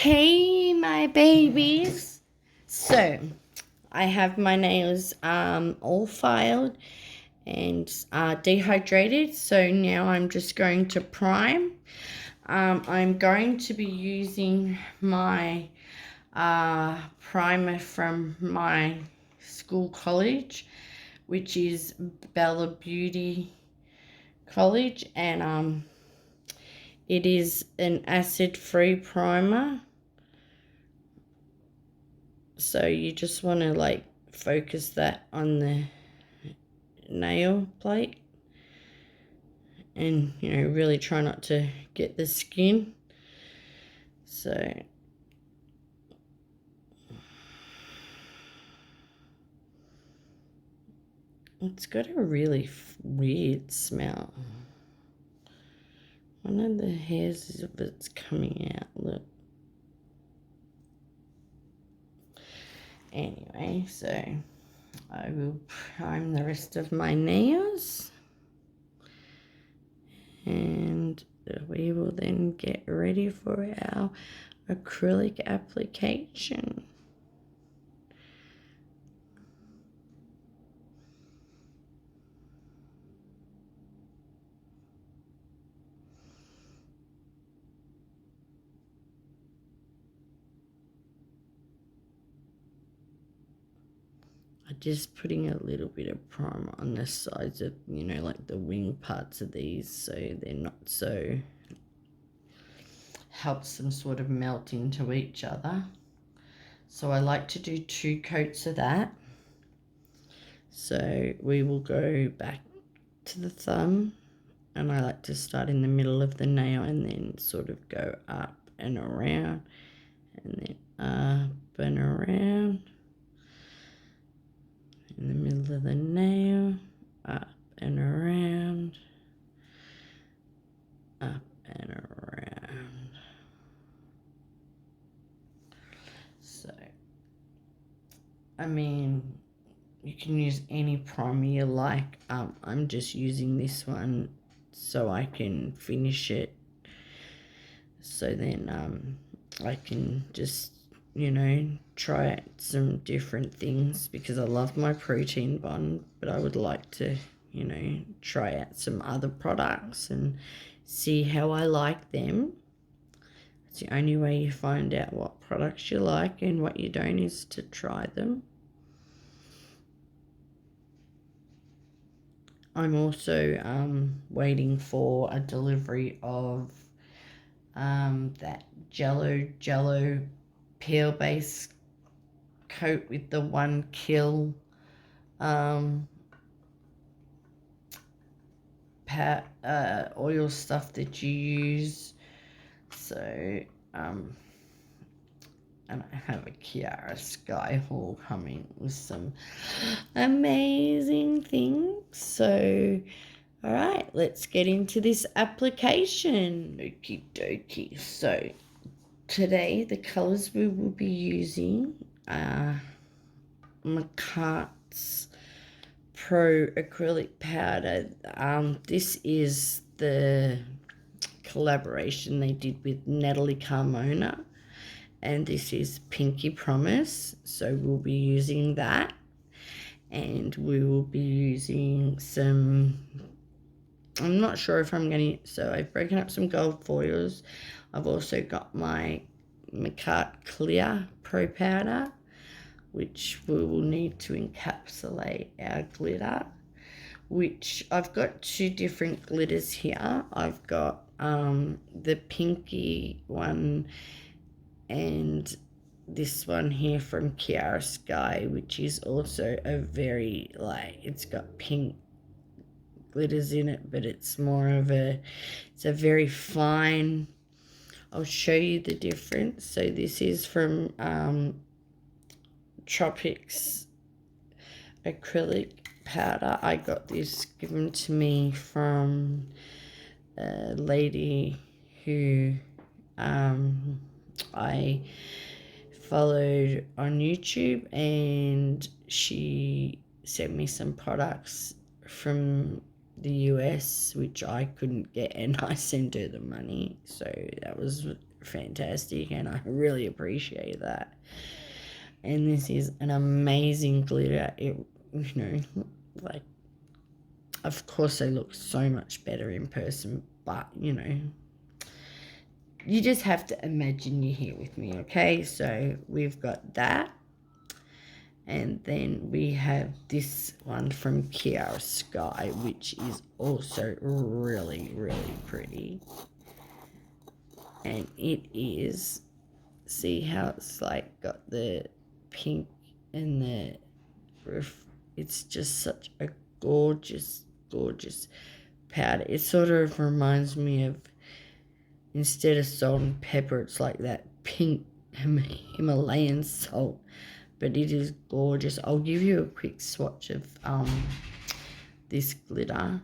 Hey, my babies. So, I have my nails all filed and dehydrated. So now I'm just going to prime. I'm going to be using my primer from my school college, which is Bella Beauty College, and it is an acid-free primer. So you just want to like focus that on the nail plate and, you know, really try not to get the skin. So it's got a really weird smell. One of the hairs is a bit coming out, look. Anyway, so I will prime the rest of my nails and we will then get ready for our acrylic application. Just putting a little bit of primer on the sides of, you know, like the wing parts of these, so they're not so, helps them sort of melt into each other. So I like to do 2 coats of that. So we will go back to the thumb, and I like to start in the middle of the nail and then sort of go up and around and then up and around. In the middle of the nail, up and around, up and around. So, I mean, you can use any primer you like. I'm just using this one so I can finish it. So then I can just, you know, try out some different things because I love my protein bond, but I would like to, you know, try out some other products and see how I like them. It's the only way you find out what products you like and what you don't is to try them. I'm also waiting for a delivery of that Jello peel base coat with the 1 kill oil stuff that you use. So and I have a Kiara Sky haul coming with some amazing things. So all right, let's get into this application. Okie dokie. So today the colors we will be using are Markartt's Pro Acrylic Powder. This is the collaboration they did with Natile Carmona, and this is Pinky Promise. So we'll be using that, and we will be using some, I'm not sure if I'm going to, so I've broken up some gold foils. I've also got my Markartt Clear Pro Powder, which we will need to encapsulate our glitter, which I've got 2 different glitters here. I've got the pinky one and this one here from Kiara Sky, which is also a very, like, it's got pink glitters in it, but it's more of a, it's a very fine, I'll show you the difference. So this is from Tropix acrylic powder. I got this given to me from a lady who I followed on YouTube, and she sent me some products from the US which I couldn't get, and I sent her the money. So that was fantastic, and I really appreciate that. And this is an amazing glitter. It, you know, like, of course they look so much better in person, but, you know, you just have to imagine you're here with me, okay? So we've got that. And then we have this one from Kiara Sky, which is also really, really pretty. And it is, see how it's like got the pink and the roof. It's just such a gorgeous, gorgeous powder. It sort of reminds me of, instead of salt and pepper, it's like that pink Himalayan salt. But it is gorgeous. I'll give you a quick swatch of this glitter.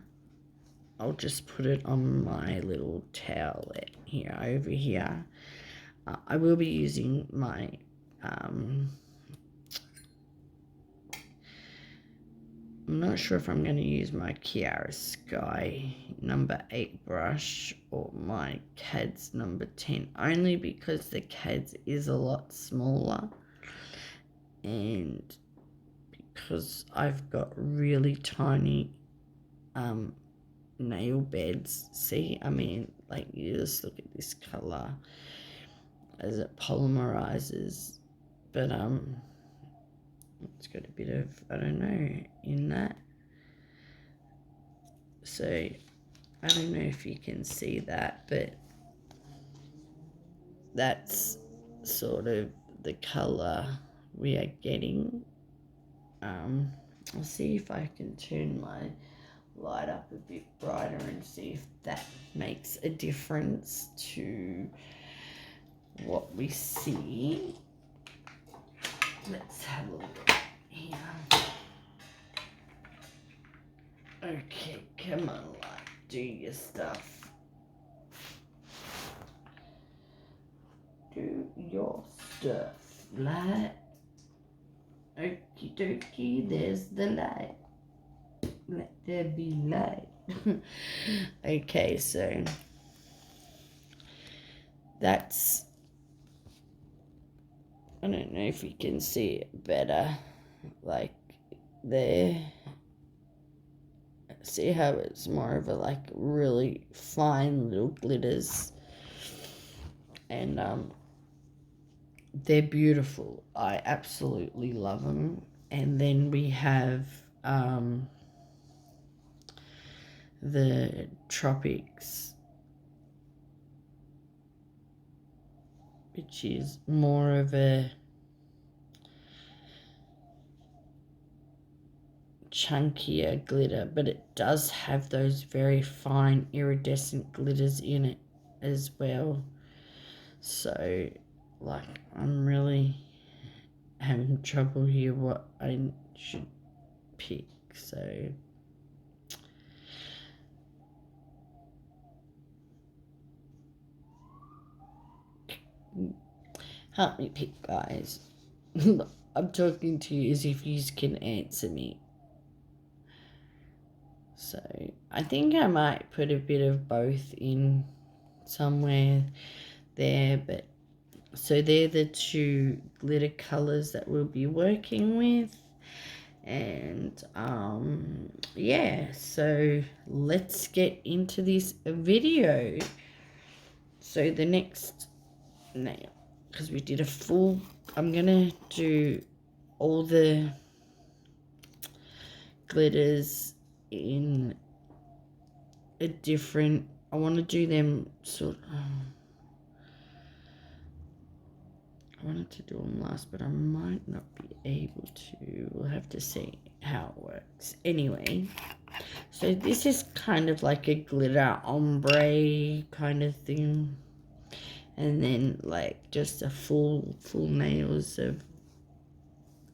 I'll just put it on my little towelette here, over here. I will be using my I'm not sure if I'm going to use my Kiara Sky number 8 brush or my CAD's number 10, only because the CAD's is a lot smaller, and because I've got really tiny nail beds. See, I mean, like, you just look at this color as it polymerizes, but it's got a bit of, I don't know, in that. So I don't know if you can see that, but that's sort of the color we are getting. I'll see if I can turn my light up a bit brighter and see if that makes a difference to what we see. Let's have a look here. Okay, come on, light, do your stuff. Do your stuff, light. Okie dokie, there's the light. Let there be light. Okay, so that's, I don't know if you can see it better, like there. See how it's more of a like really fine little glitters, and they're beautiful. I absolutely love them. And then we have the Tropix, which is more of a chunkier glitter, but it does have those very fine iridescent glitters in it as well. So, like, I'm really having trouble here what I should pick. So help me pick, guys. I'm talking to you as if you can answer me. So I think I might put a bit of both in somewhere there, but so they're the two glitter colors that we'll be working with. And yeah, so let's get into this video. So the next nail, because we did a full, I'm gonna do all the glitters in a different, I want to do them sort of, I wanted to do them last, but I might not be able to. We'll have to see how it works. Anyway, so this is kind of like a glitter ombre kind of thing. And then like just a full nails of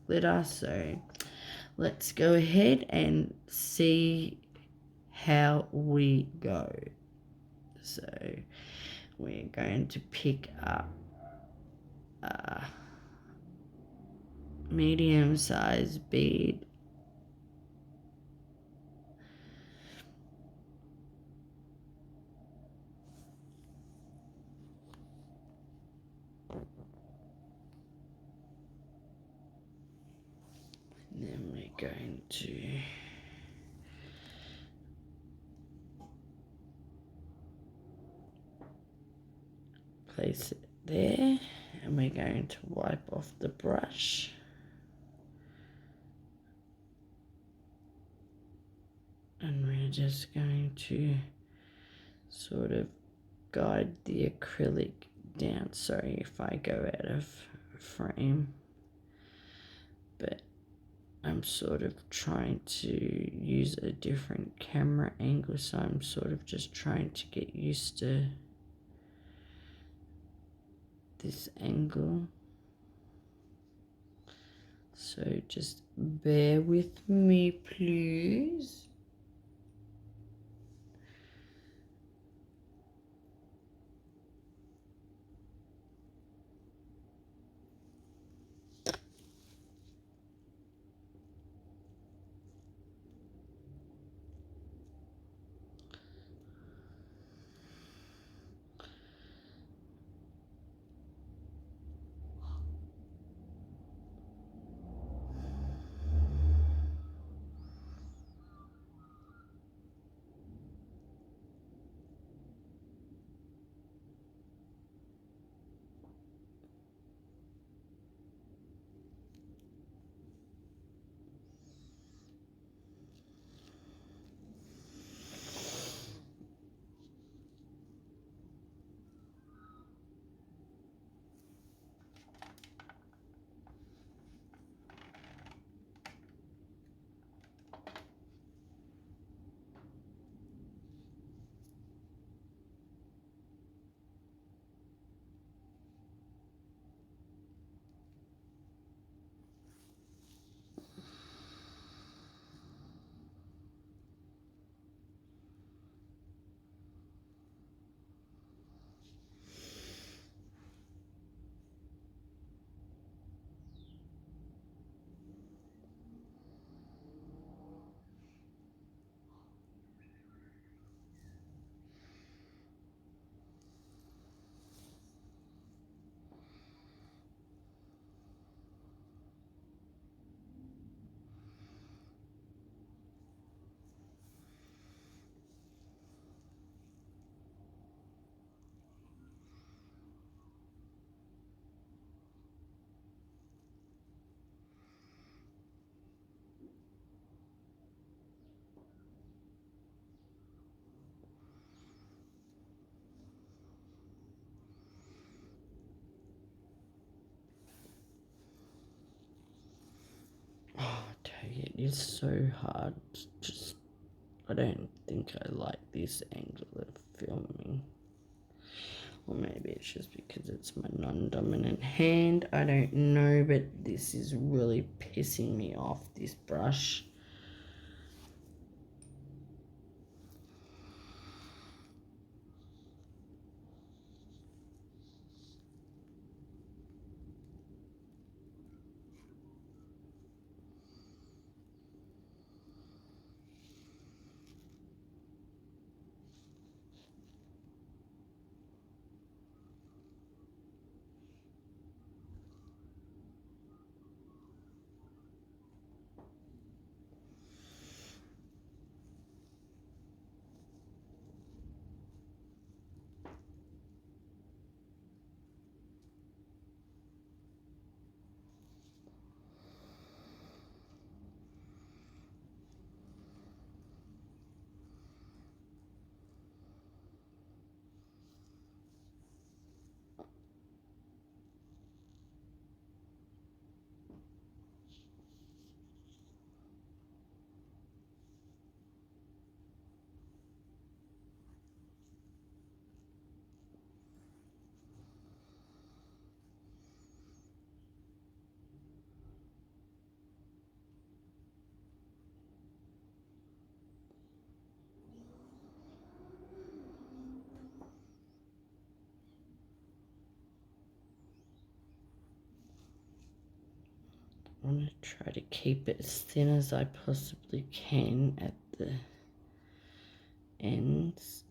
glitter. So let's go ahead and see how we go. So we're going to pick up a medium-sized bead. going to place it there, and we're going to wipe off the brush. And we're just going to sort of guide the acrylic down. Sorry if I go out of frame, but I'm sort of trying to use a different camera angle, so I'm sort of just trying to get used to this angle. So just bear with me, please. Oh, I tell you, it is so hard. Just, I don't think I like this angle of filming. Or maybe it's just because it's my non-dominant hand. I don't know, but this is really pissing me off, this brush. I want to try to keep it as thin as I possibly can at the ends.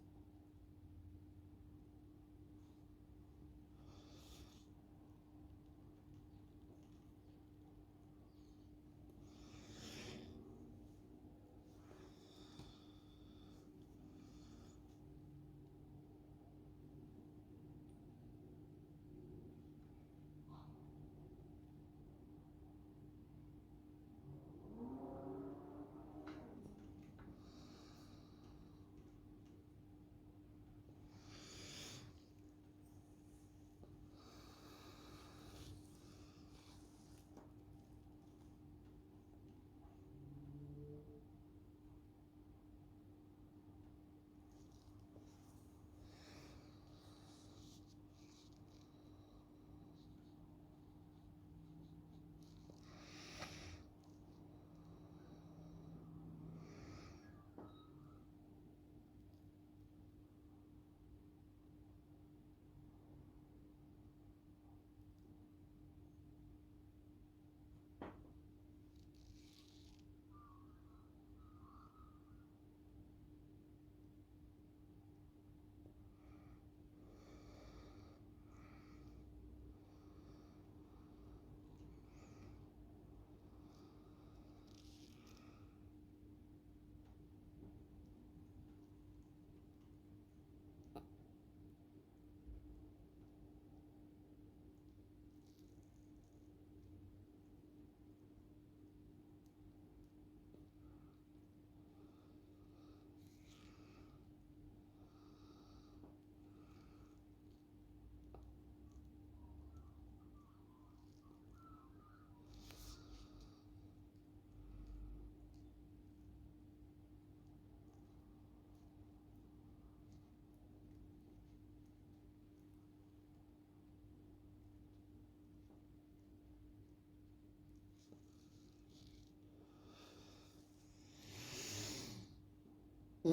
I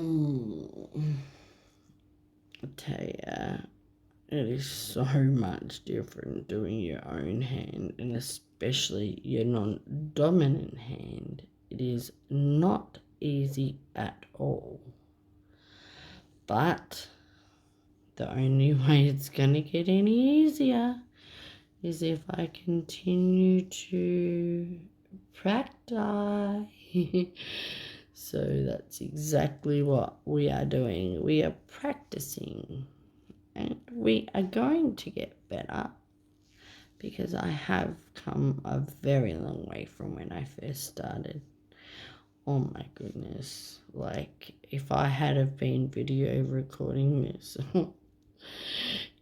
tell ya, it is so much different doing your own hand, and especially your non-dominant hand. It is not easy at all. But the only way it's going to get any easier is if I continue to practice. So that's exactly what we are doing. We are practicing, and we are going to get better, because I have come a very long way from when I first started. Oh my goodness, like if I had have been video recording this,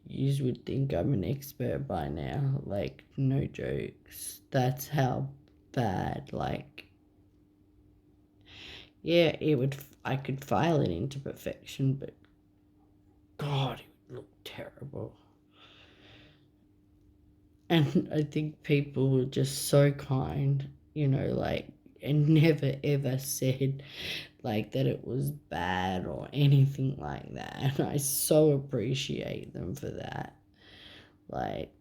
you would think I'm an expert by now, like no jokes. That's how bad, like, yeah, I could file it into perfection, but God, it would look terrible. And I think people were just so kind, you know, like, and never ever said like that it was bad or anything like that. And I so appreciate them for that. Like,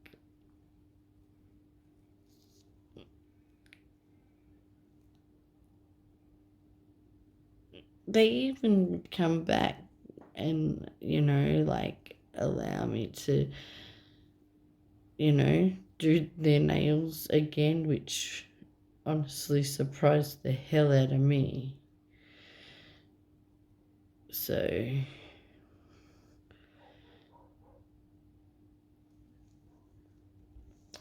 they even would come back and, you know, like allow me to, you know, do their nails again, which honestly surprised the hell out of me. So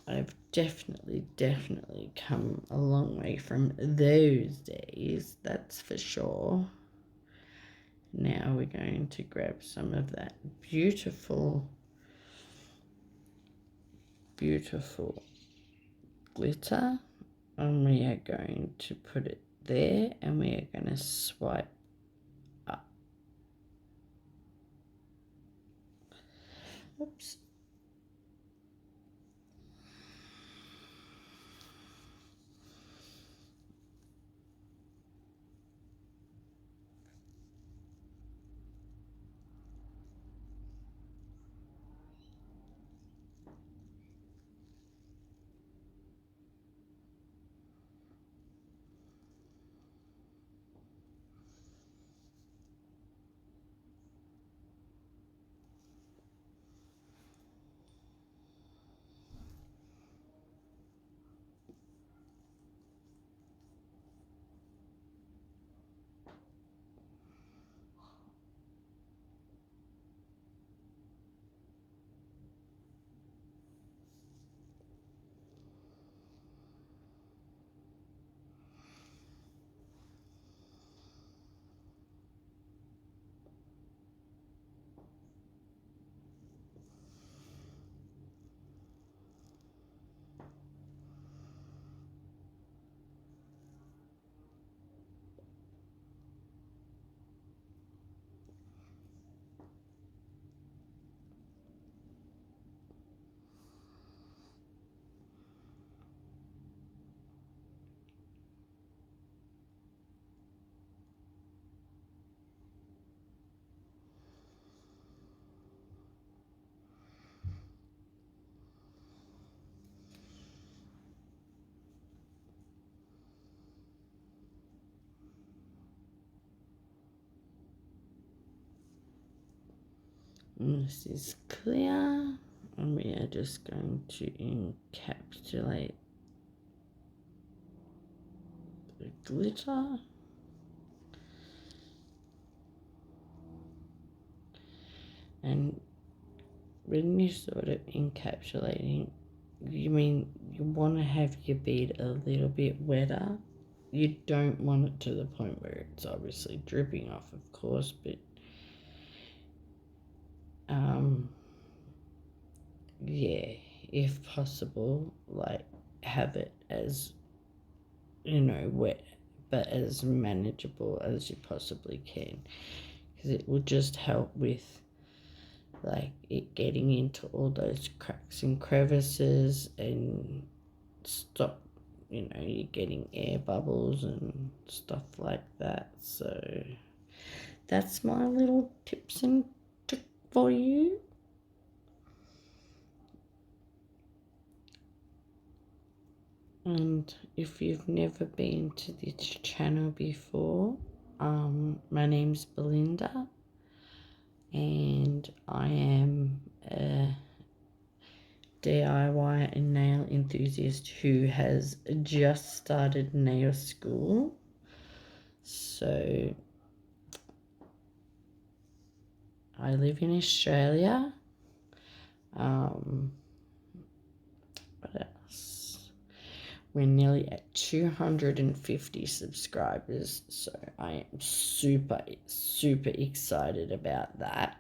I've definitely come a long way from those days, that's for sure. Now we're going to grab some of that beautiful glitter, and we are going to put it there, and we are going to swipe up. Oops. And this is clear, and we are just going to encapsulate the glitter. And when you're sort of encapsulating, you mean you want to have your bead a little bit wetter. You don't want it to the point where it's obviously dripping off, of course, but yeah, if possible, like have it as, you know, wet but as manageable as you possibly can, because it will just help with like it getting into all those cracks and crevices and stop, you know, you getting air bubbles and stuff like that. So that's my little tips and trick for you. And if you've never been to this channel before, my name's Belinda, and I am a DIY and nail enthusiast who has just started nail school. So I live in Australia. What else? We're nearly at 250 subscribers, so I am super excited about that.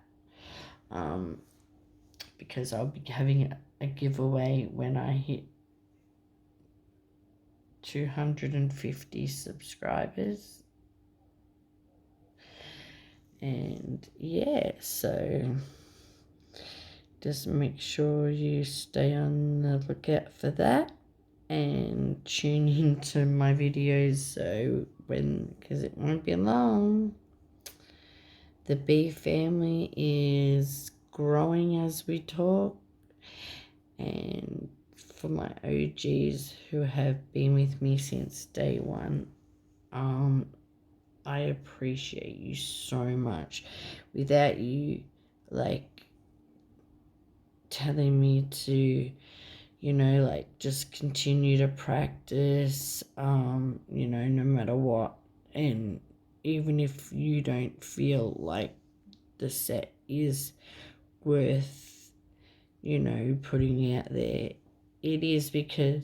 Because I'll be having a giveaway when I hit 250 subscribers. And yeah, so just make sure you stay on the lookout for that and tune into my videos, so because it won't be long. The bee family is growing as we talk, and for my OGs who have been with me since day one, I appreciate you so much. Without you, like, telling me to, you know, like, just continue to practice, you know, no matter what, and even if you don't feel like the set is worth, you know, putting out there, it is, because,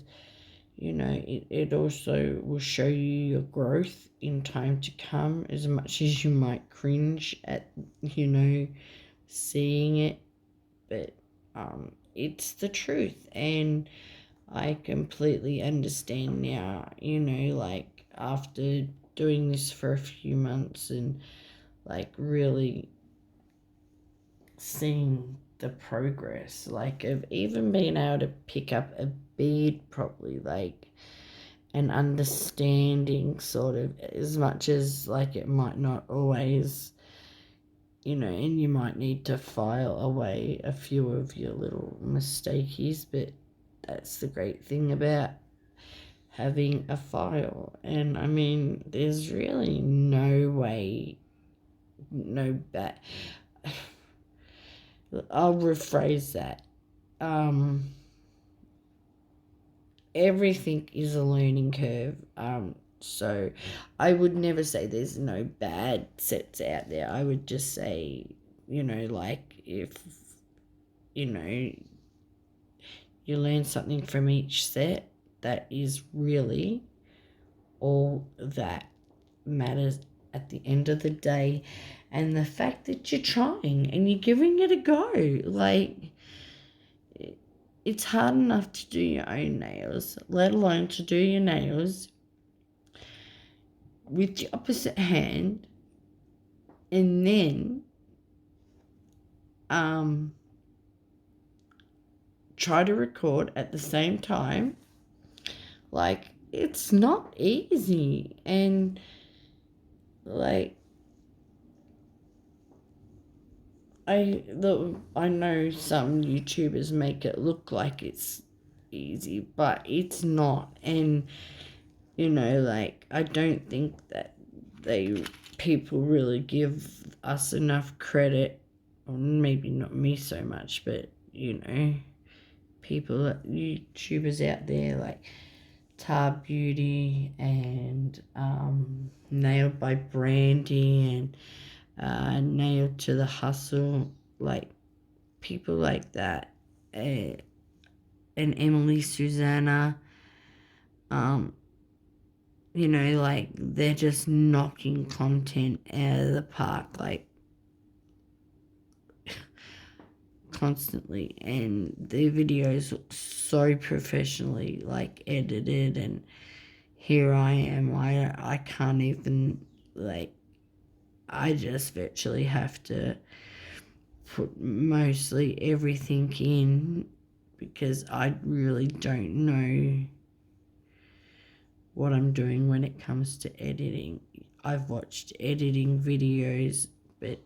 you know, it also will show you your growth in time to come, as much as you might cringe at, you know, seeing it, but it's the truth, and I completely understand now, you know, like, after doing this for a few months and, like, really seeing the progress, like, of even being able to pick up a bead properly, like, and understanding, sort of, as much as, like, it might not always, you know, and you might need to file away a few of your little mistakies, but that's the great thing about having a file. And I mean, there's really no way, no bad. I'll rephrase that. Everything is a learning curve. So I would never say there's no bad sets out there. I would just say, you know, like, if, you know, you learn something from each set, that is really all that matters at the end of the day. And the fact that you're trying and you're giving it a go, like, it's hard enough to do your own nails, let alone to do your nails with the opposite hand, and then try to record at the same time. Like, it's not easy. And, like, I know some YouTubers make it look like it's easy, but it's not. And, you know, like, I don't think that people really give us enough credit, or maybe not me so much, but, you know, people, YouTubers out there like Tar Beauty and Nailed by Brandy and Nailed to the Hustle, like, people like that, and Emily Susanna, you know, like, they're just knocking content out of the park, like, constantly, and their videos look so professionally, like, edited, and here I am, I can't even, like, I just virtually have to put mostly everything in, because I really don't know what I'm doing when it comes to editing. I've watched editing videos, but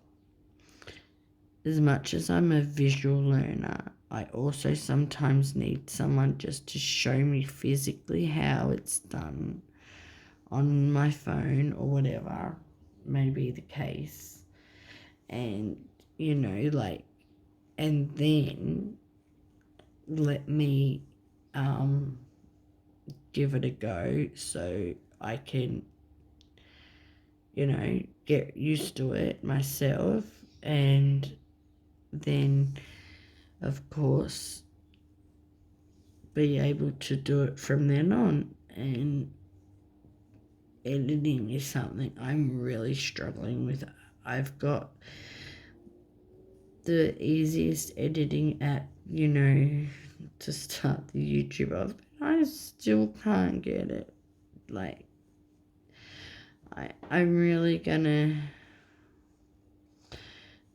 as much as I'm a visual learner, I also sometimes need someone just to show me physically how it's done on my phone or whatever may be the case. And, you know, like, and then let me give it a go so I can, you know, get used to it myself, and then of course be able to do it from then on. And editing is something I'm really struggling with. I've got the easiest editing app, you know, to start the YouTube of, but I still can't get it. Like, I'm really gonna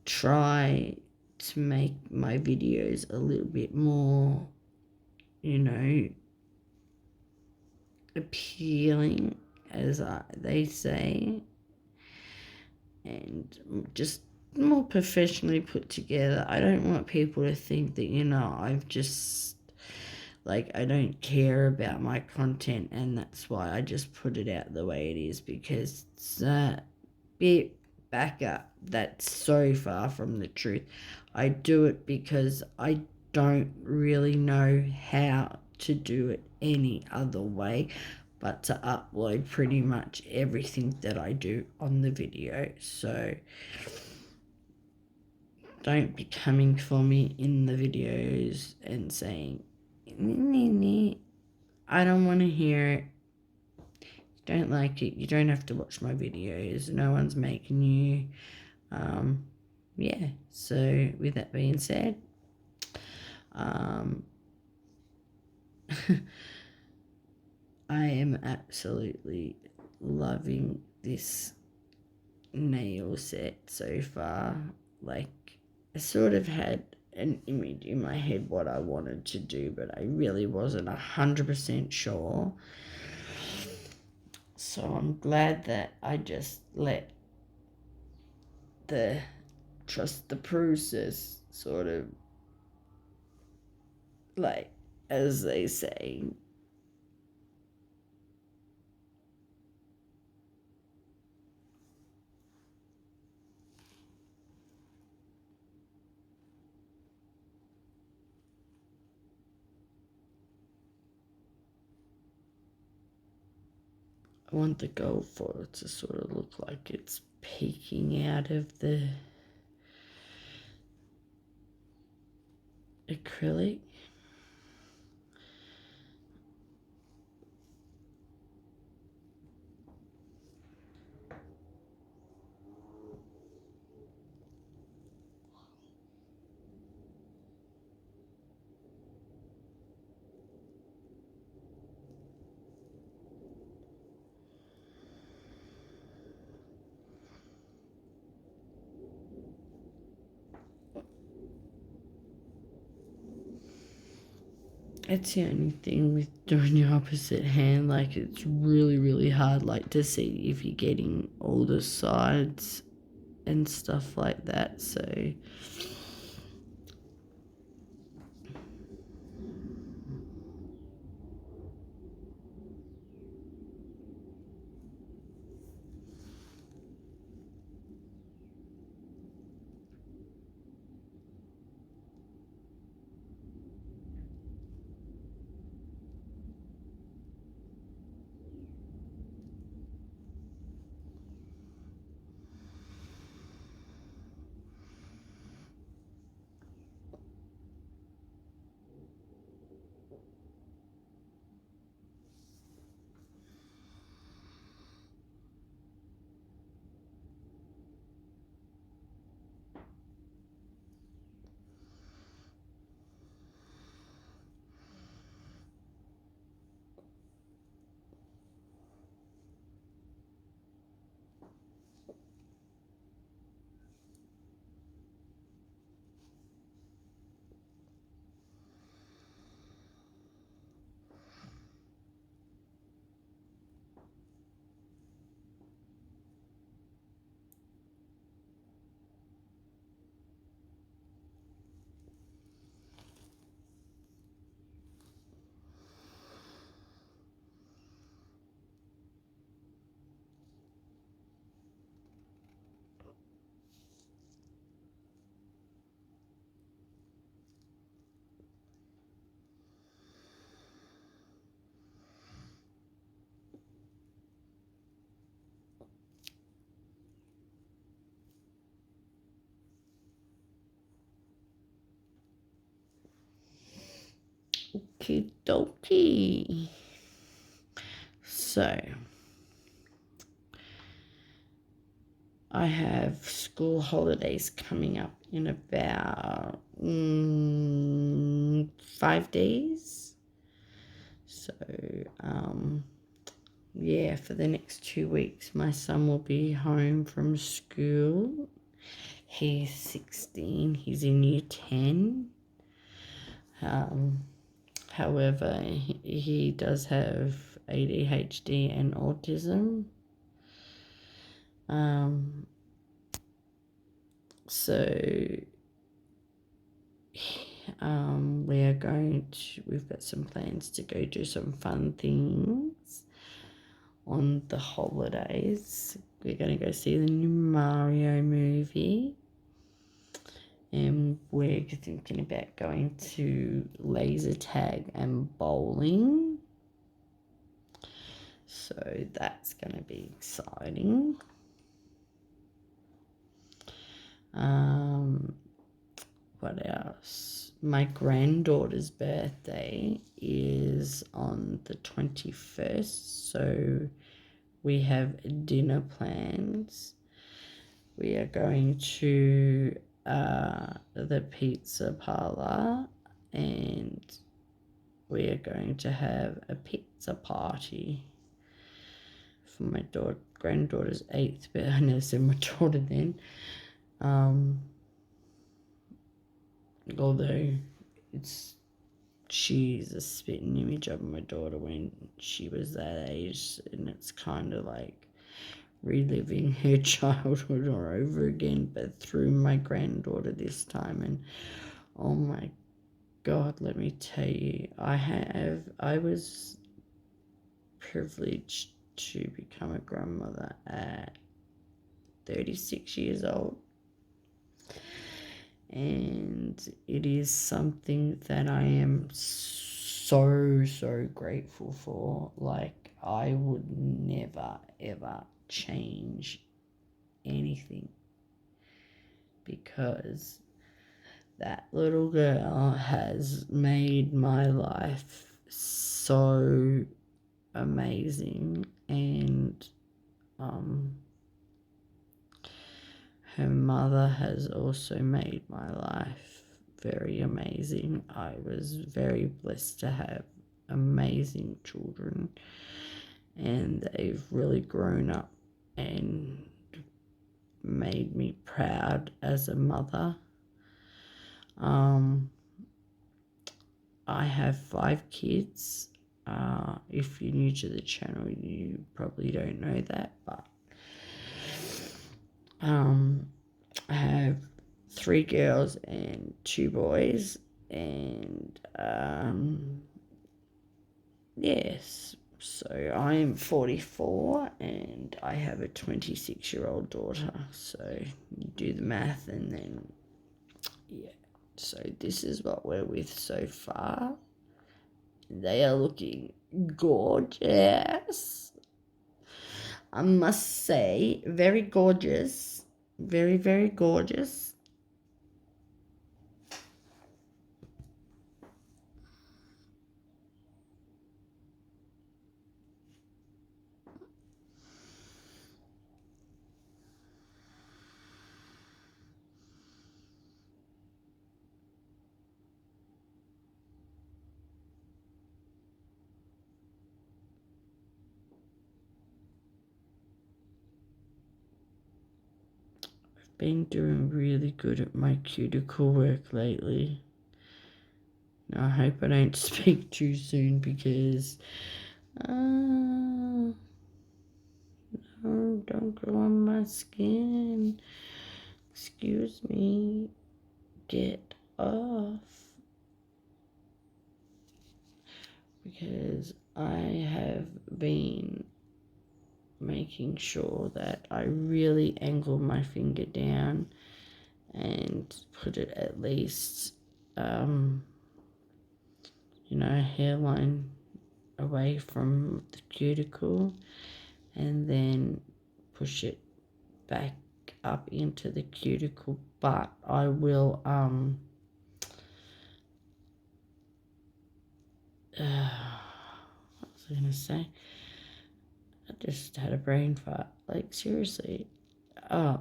try to make my videos a little bit more, you know, appealing, as they say, and just more professionally put together. I don't want people to think that, you know, I've just, like, I don't care about my content and that's why I just put it out the way it is, because it's a bit back up. That's so far from the truth. I do it because I don't really know how to do it any other way but to upload pretty much everything that I do on the video. So don't be coming for me in the videos and saying, I don't want to hear it. Don't like it, you don't have to watch my videos. No one's making you. Yeah, so with that being said, I am absolutely loving this nail set so far. Like, I sort of had an image in my head what I wanted to do, but I really wasn't 100% sure. So I'm glad that I just let trust the process, sort of, like, as they say. I want the gold foil to sort of look like it's peeking out of the acrylic. It's the only thing with doing your opposite hand, like, it's really, really hard, like, to see if you're getting all the sides and stuff like that, so Okie dokie. So I have school holidays coming up in about 5 days. So, yeah, for the next 2 weeks, my son will be home from school. He's 16. He's in year 10. However, he does have ADHD and autism. We've got some plans to go do some fun things on the holidays. We're going to go see the new Mario movie. And we're thinking about going to laser tag and bowling. So that's going to be exciting. What else? My granddaughter's birthday is on the 21st, so we have dinner plans. We are going to the pizza parlor, and we are going to have a pizza party for my granddaughter's 8th birthday. I never said my daughter then. Although she's a spitting image of my daughter when she was that age, and it's kind of like reliving her childhood all over again, but through my granddaughter this time. And oh my God, let me tell you, I was privileged to become a grandmother at 36 years old. And it is something that I am so grateful for. Like, I would never, ever change anything, because that little girl has made my life so amazing. And her mother has also made my life very amazing. I was very blessed to have amazing children, and they've really grown up and made me proud as a mother. I have 5 kids. If you're new to the channel, you probably don't know that, but I have 3 girls and 2 boys, and yes, so I am 44 and I have a 26-year-old daughter, so you do the math, and then yeah, so this is what we're with so far. They are looking gorgeous, I must say. Very gorgeous. Very gorgeous. Been doing really good at my cuticle work lately. Now, I hope I don't speak too soon, because no, don't go on my skin. Excuse me. Get off. Because I have been making sure that I really angle my finger down and put it at least, hairline away from the cuticle, and then push it back up into the cuticle. But I will what was I going to say? I just had a brain fart. Like, seriously. Oh,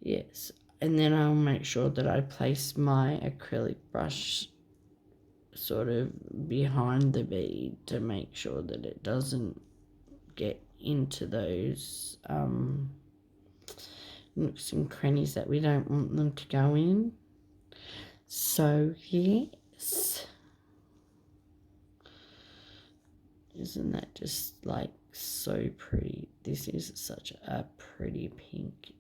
yes. And then I'll make sure that I place my acrylic brush sort of behind the bead to make sure that it doesn't get into those nooks and crannies that we don't want them to go in. So, yes. Isn't that just like so pretty? This is such a pretty pink.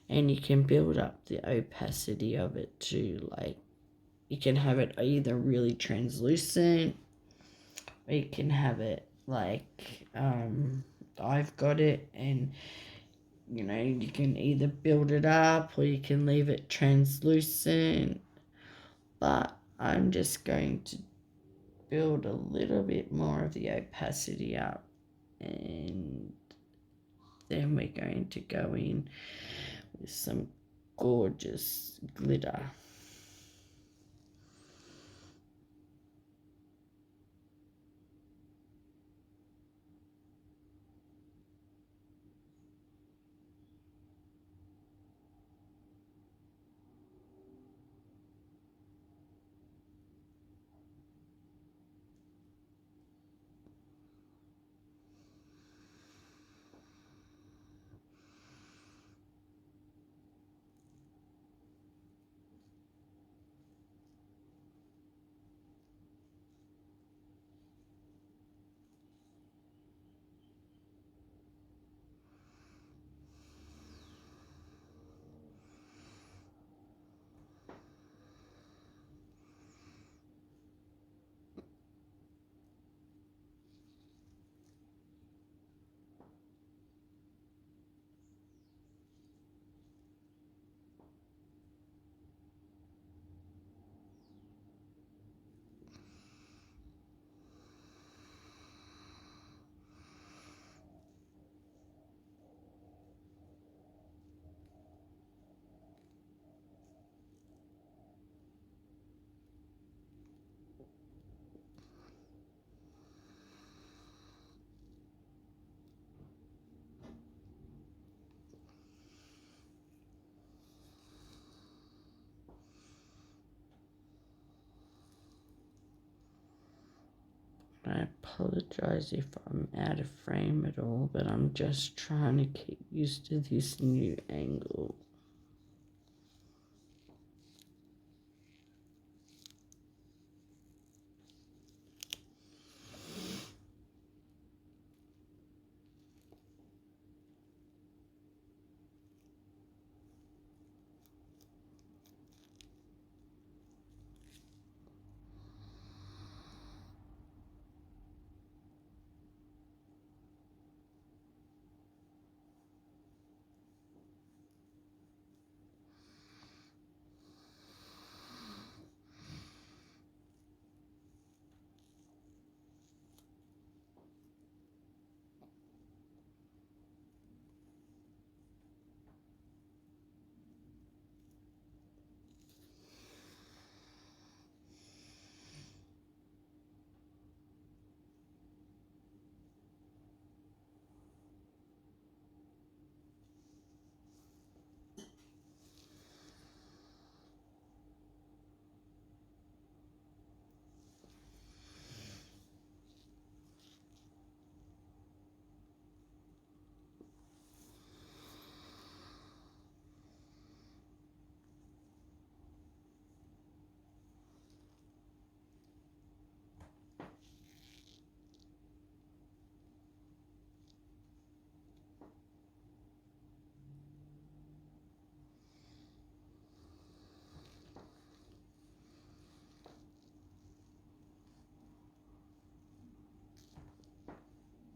And you can build up the opacity of it too. Like, you can have it either really translucent, or you can have it like I've got it, and you know, you can either build it up or you can leave it translucent. But I'm just going to build a little bit more of the opacity up, and then we're going to go in with some gorgeous glitter. I apologize if I'm out of frame at all, but I'm just trying to get used to this new angle.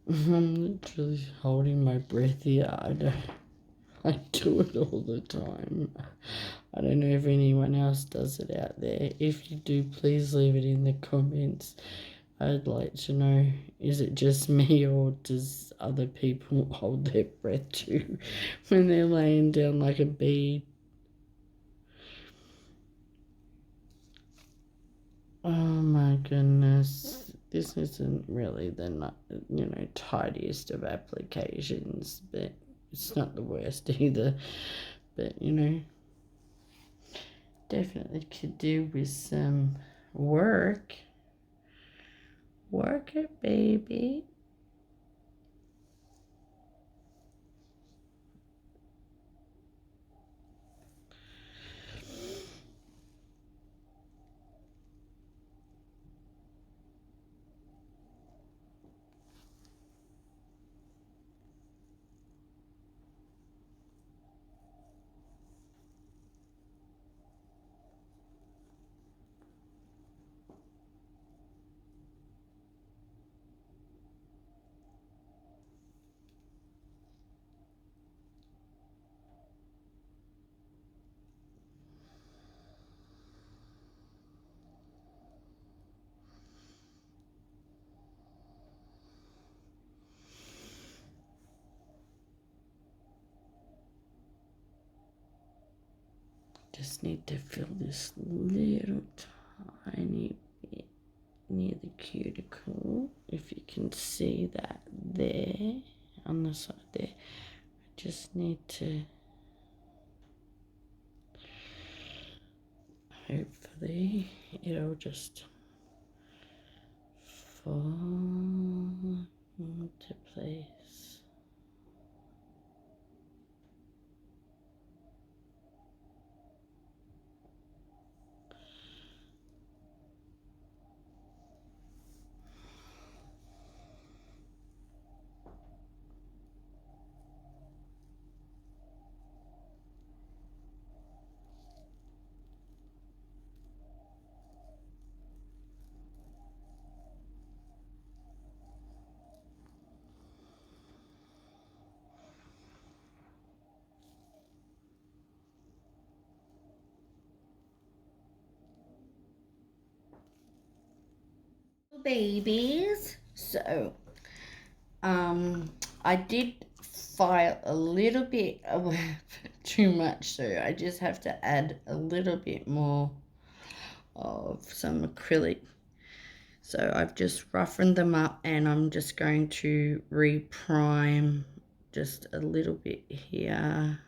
I'm literally holding my breath here. I do it all the time. I don't know if anyone else does it out there. If you do, please leave it in the comments. I'd like to know, is it just me or does other people hold their breath too when they're laying down like a bead? Oh my goodness. This isn't really the, tidiest of applications, but it's not the worst either. But, definitely could do with some work. Work it, baby. Just need to fill this little tiny bit near the cuticle. If you can see that there on the side there, I just need to hopefully it'll just fall into place. Babies, so I did file a little bit too much, so I just have to add a little bit more of some acrylic. So I've just roughened them up, and I'm just going to reprime just a little bit here.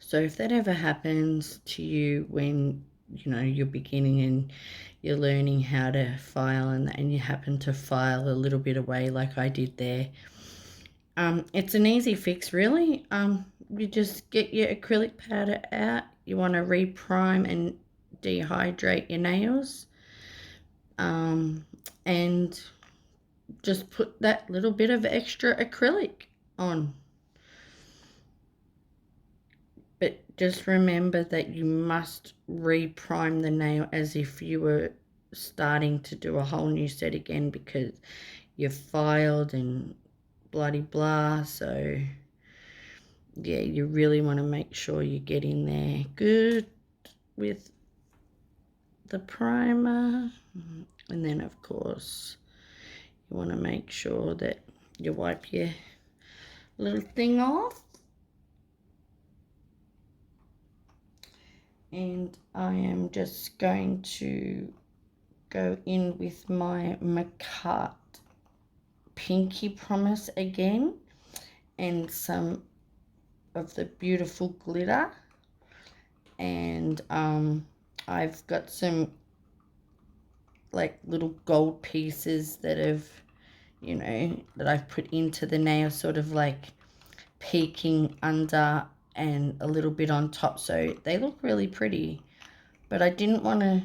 So if that ever happens to you when, you're beginning and you're learning how to file, and you happen to file a little bit away like I did there, it's an easy fix, really. You just get your acrylic powder out. You want to reprime and dehydrate your nails. And just put that little bit of extra acrylic on. But just remember that you must reprime the nail as if you were starting to do a whole new set again, because you've filed and bloody blah. So yeah, you really want to make sure you get in there good with the primer. And then of course you want to make sure that you wipe your little thing off. And I am just going to go in with my Markartt Pinky Promise again, and some of the beautiful glitter. And I've got some like little gold pieces that have, that I've put into the nail, sort of like peeking under and a little bit on top, so they look really pretty. But I didn't want to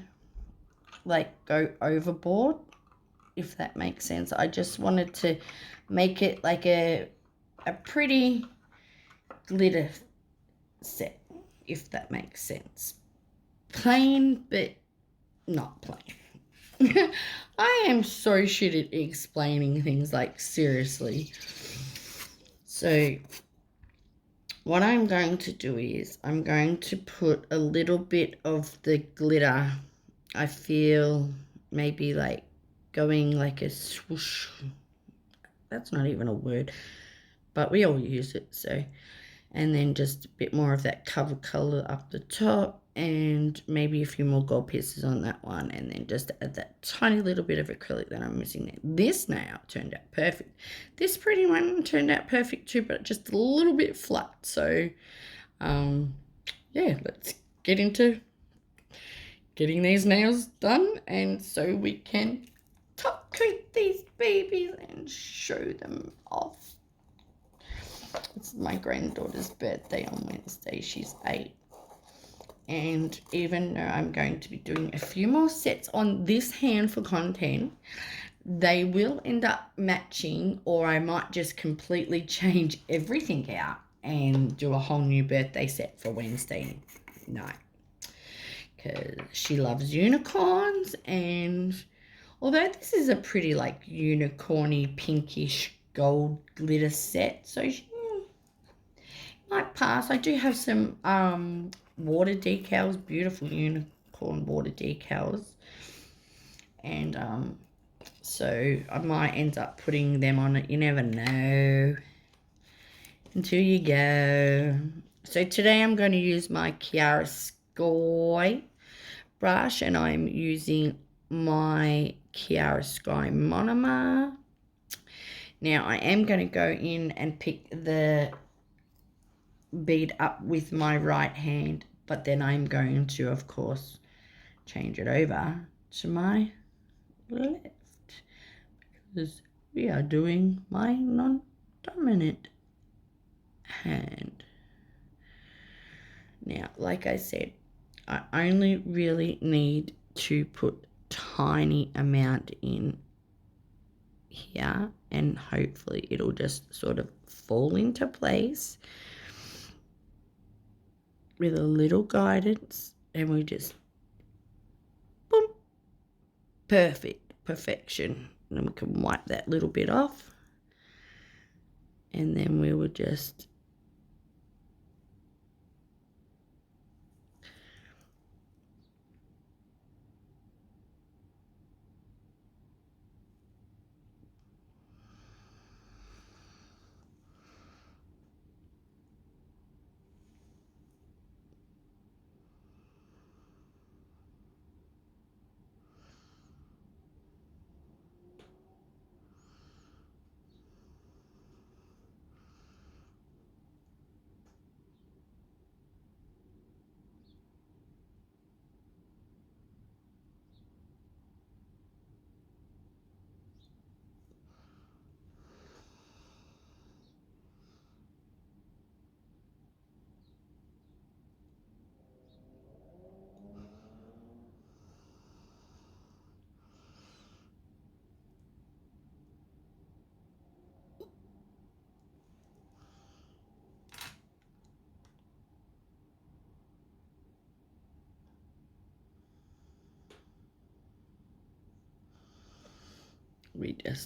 like go overboard, if that makes sense. I just wanted to make it like a pretty glitter set, if that makes sense. Plain, but not plain. I am so shit at explaining things, like seriously. So what I'm going to do is I'm going to put a little bit of the glitter I feel maybe like going like a swoosh. That's not even a word, but we all use it, so. And then just a bit more of that cover color up the top, and maybe a few more gold pieces on that one, and then just add that tiny little bit of acrylic that I'm missing there. This nail turned out perfect. This pretty one turned out perfect too, but just a little bit flat. So yeah, let's get into getting these nails done, and so we can top coat these babies and show them off. It's my granddaughter's birthday on Wednesday. She's 8. And even though I'm going to be doing a few more sets on this hand for content, they will end up matching, or I might just completely change everything out and do a whole new birthday set for Wednesday night. Because she loves unicorns, and although this is a pretty like unicorny pinkish gold glitter set, so she might pass. I do have some water decals, beautiful unicorn water decals, and so I might end up putting them on it. You never know until you go. So today I'm going to use my Kiara Sky brush, and I'm using my Kiara Sky monomer. Now I am going to go in and pick the bead up with my right hand, but then I'm going to, of course, change it over to my left, because we are doing my non-dominant hand. Now, like I said, I only really need to put tiny amount in here, and hopefully it'll just sort of fall into place with a little guidance, and we just boom, perfection. And then we can wipe that little bit off, and then we will just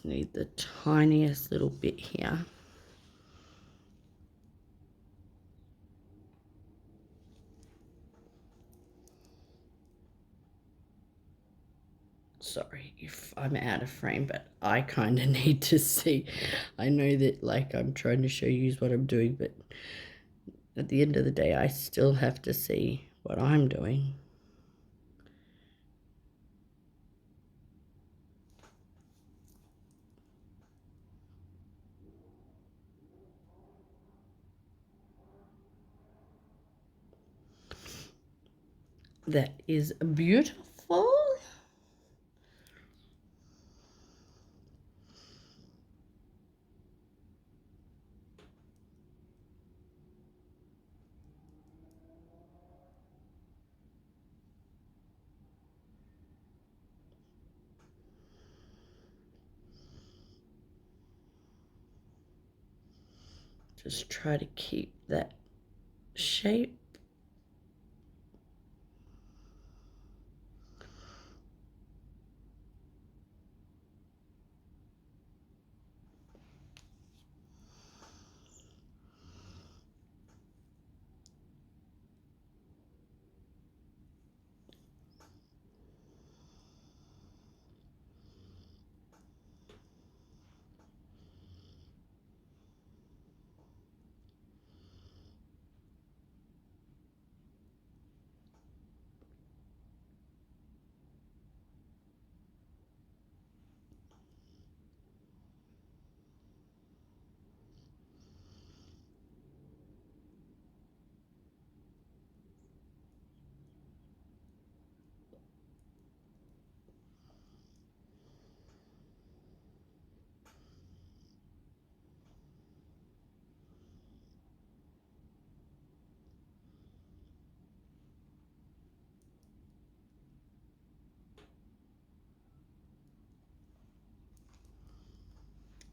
need the tiniest little bit here. Sorry if I'm out of frame, but I kind of need to see. I know that like I'm trying to show you what I'm doing, but at the end of the day, I still have to see what I'm doing. That is beautiful. Just try to keep that shape.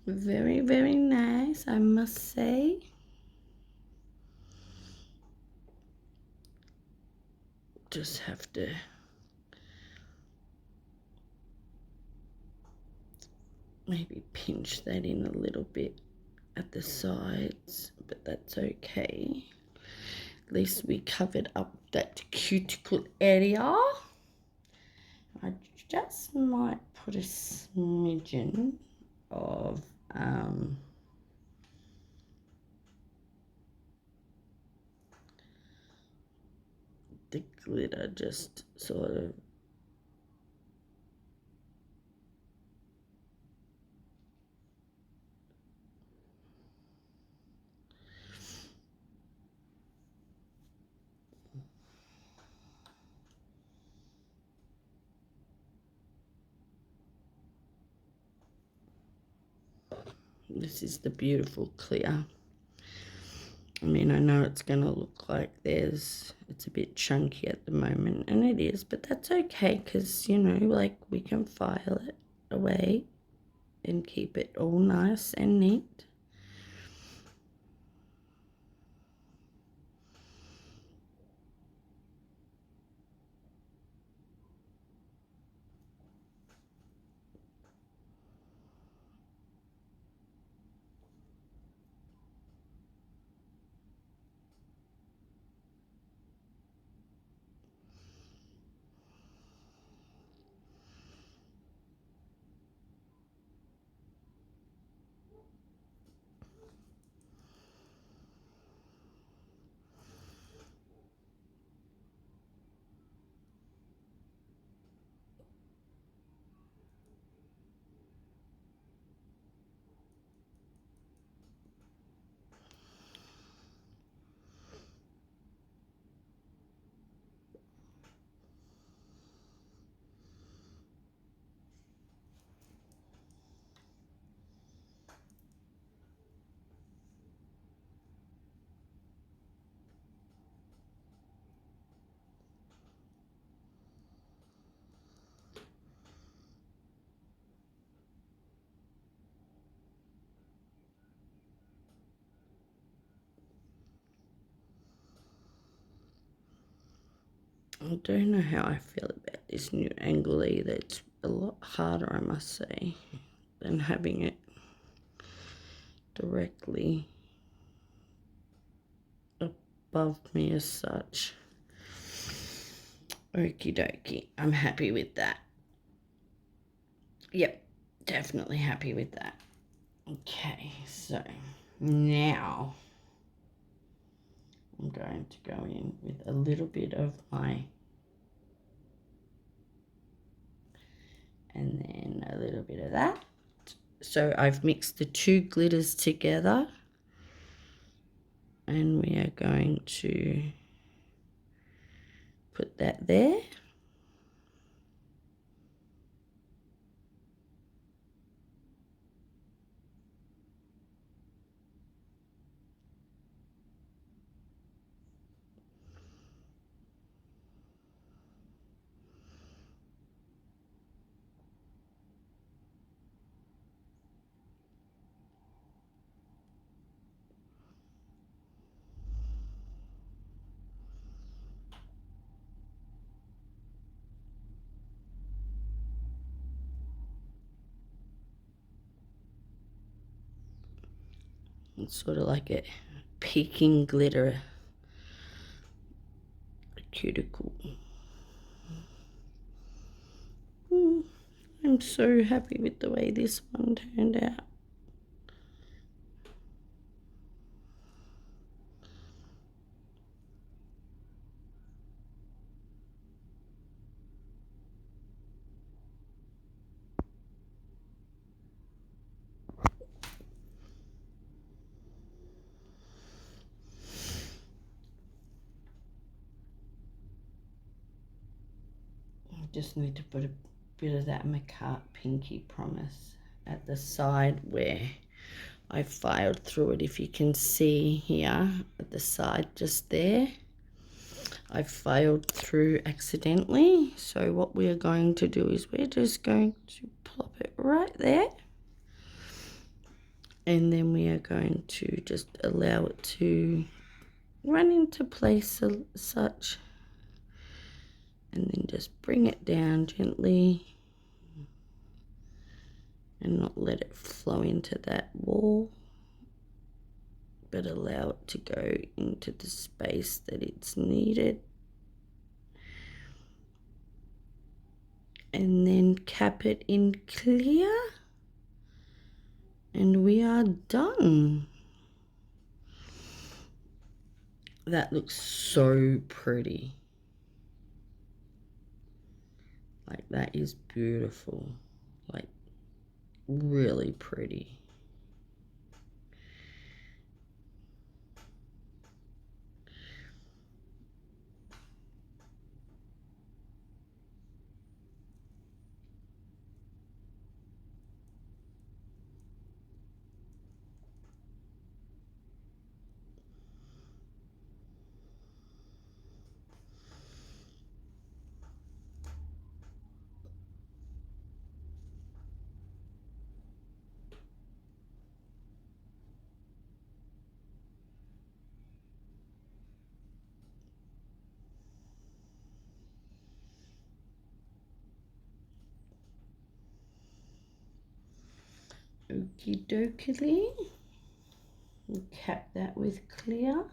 Very, very nice, I must say. Just have to maybe pinch that in a little bit at the sides, but that's okay. At least we covered up that cuticle area. I just might put a smidgen of the glitter, just sort of this is the beautiful clear. I mean, I know it's going to look like it's a bit chunky at the moment, and it is, but that's okay because, you know, like we can file it away and keep it all nice and neat. I don't know how I feel about this new angle either. It's a lot harder, I must say, than having it directly above me as such. Okie dokie, I'm happy with that. Yep, definitely happy with that. Okay, so now I'm going to go in with a little bit of my, and then a little bit of that. So I've mixed the two glitters together, and we are going to put that there. It's sort of like a peeking glitter cuticle. I'm so happy with the way this one turned out. Just need to put a bit of that Markartt Pinky Promise at the side where I filed through it. If you can see here at the side just there, I filed through accidentally. So what we are going to do is we're just going to plop it right there. And then we are going to just allow it to run into place as such, and then just bring it down gently and not let it flow into that wall, but allow it to go into the space that it's needed. And then cap it in clear, and we are done. That looks so pretty. Like, that is beautiful. Like, really pretty. Okie dokie. We'll cap that with clear.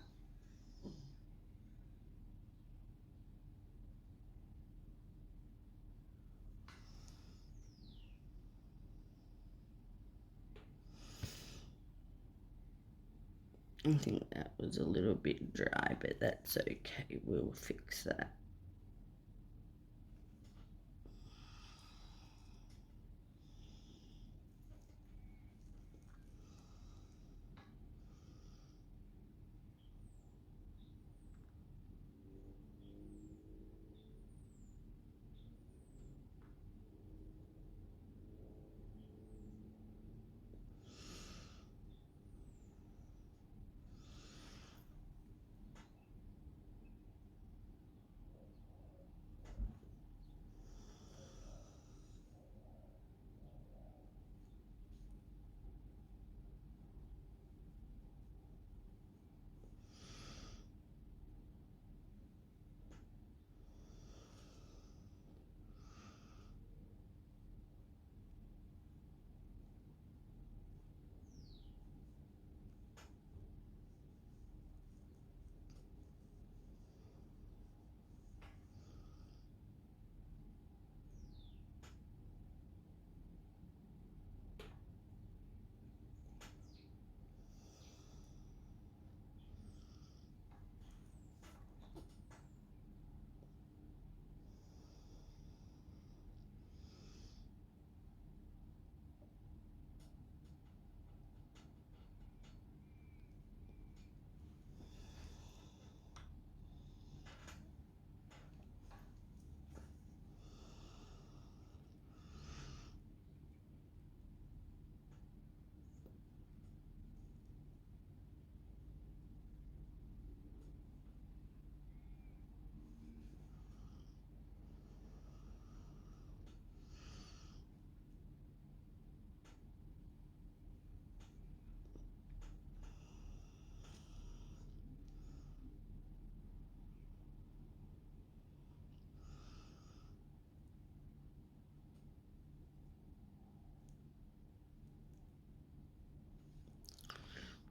I think that was a little bit dry, but that's okay. We'll fix that.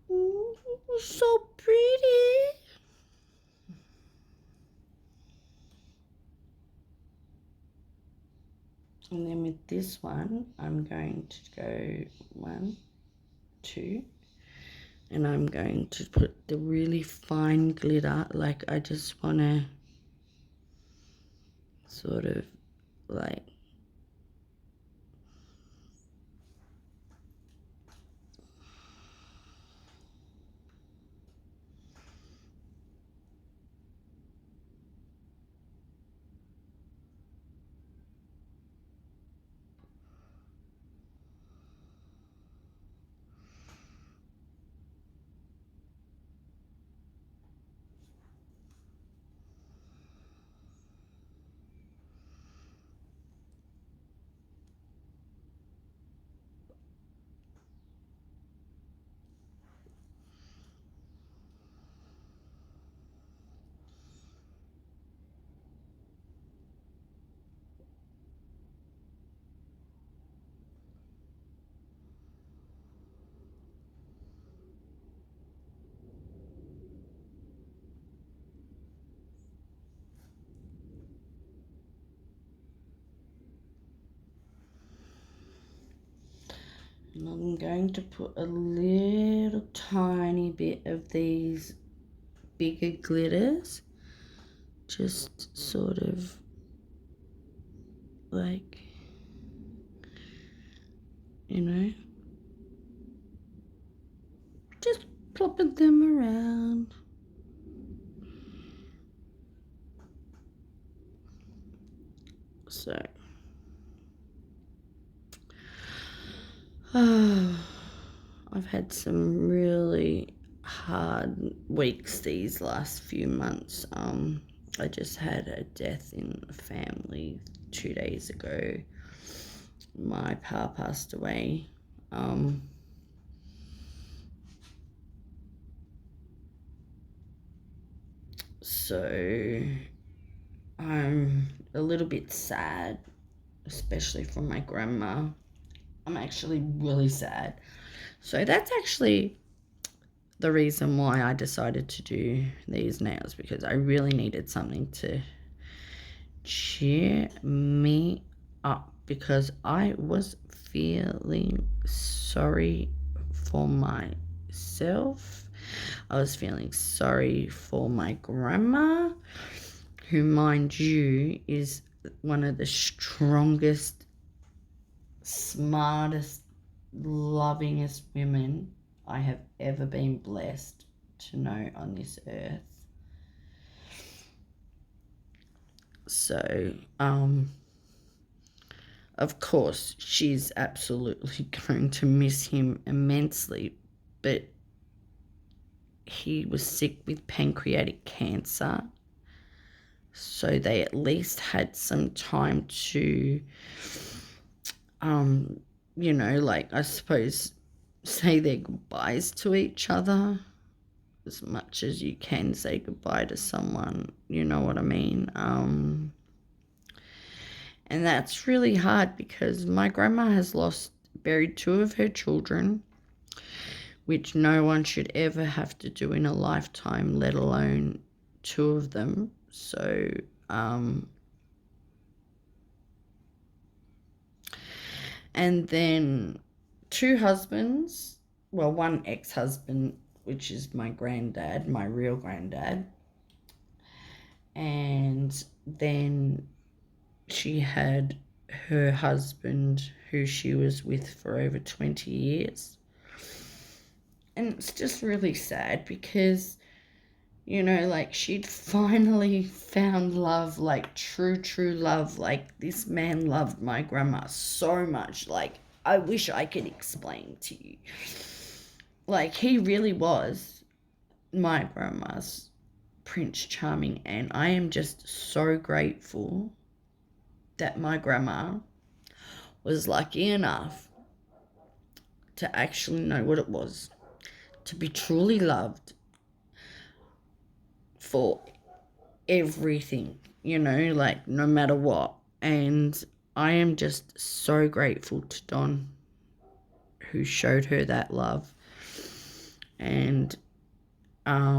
Ooh, so pretty. And then with this one, I'm going to go 1, 2, and I'm going to put the really fine glitter. Like, I just want to sort of like And I'm going to put a little tiny bit of these bigger glitters, just sort of like, you know, just plopping them around. So, I've had some really hard weeks these last few months. I just had a death in the family 2 days ago. My pa passed away. So I'm a little bit sad, especially for my grandma. I'm actually really sad. So that's actually the reason why I decided to do these nails, because I really needed something to cheer me up, because I was feeling sorry for myself. I was feeling sorry for my grandma, who, mind you, is one of the strongest, smartest, lovingest women I have ever been blessed to know on this earth. So, of course, she's absolutely going to miss him immensely, but he was sick with pancreatic cancer, so they at least had some time to, you know, like, I suppose, say their goodbyes to each other as much as you can say goodbye to someone, you know what I mean? And that's really hard, because my grandma has buried 2 of her children, which no one should ever have to do in a lifetime, let alone 2 of them. So, and then 2 husbands, well, 1 ex-husband, which is my granddad, my real granddad. And then she had her husband, who she was with for over 20 years. And it's just really sad, because, you know, like, she'd finally found love, like true love. Like, this man loved my grandma so much. Like, I wish I could explain to you. Like, he really was my grandma's Prince Charming, and I am just so grateful that my grandma was lucky enough to actually know what it was to be truly loved for everything, you know, like, no matter what. And I am just so grateful to Don, who showed her that love. And I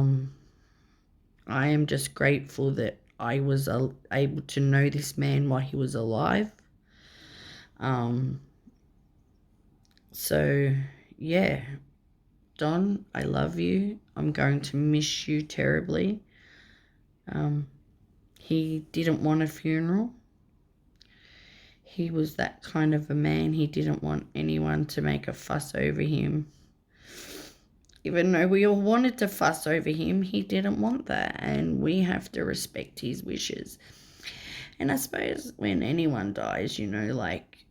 am just grateful that I was able to know this man while he was alive. So yeah, Don, I love you. I'm going to miss you terribly. He didn't want a funeral. He was that kind of a man. He didn't want anyone to make a fuss over him. Even though we all wanted to fuss over him, he didn't want that, and we have to respect his wishes. And I suppose when anyone dies, you know, like,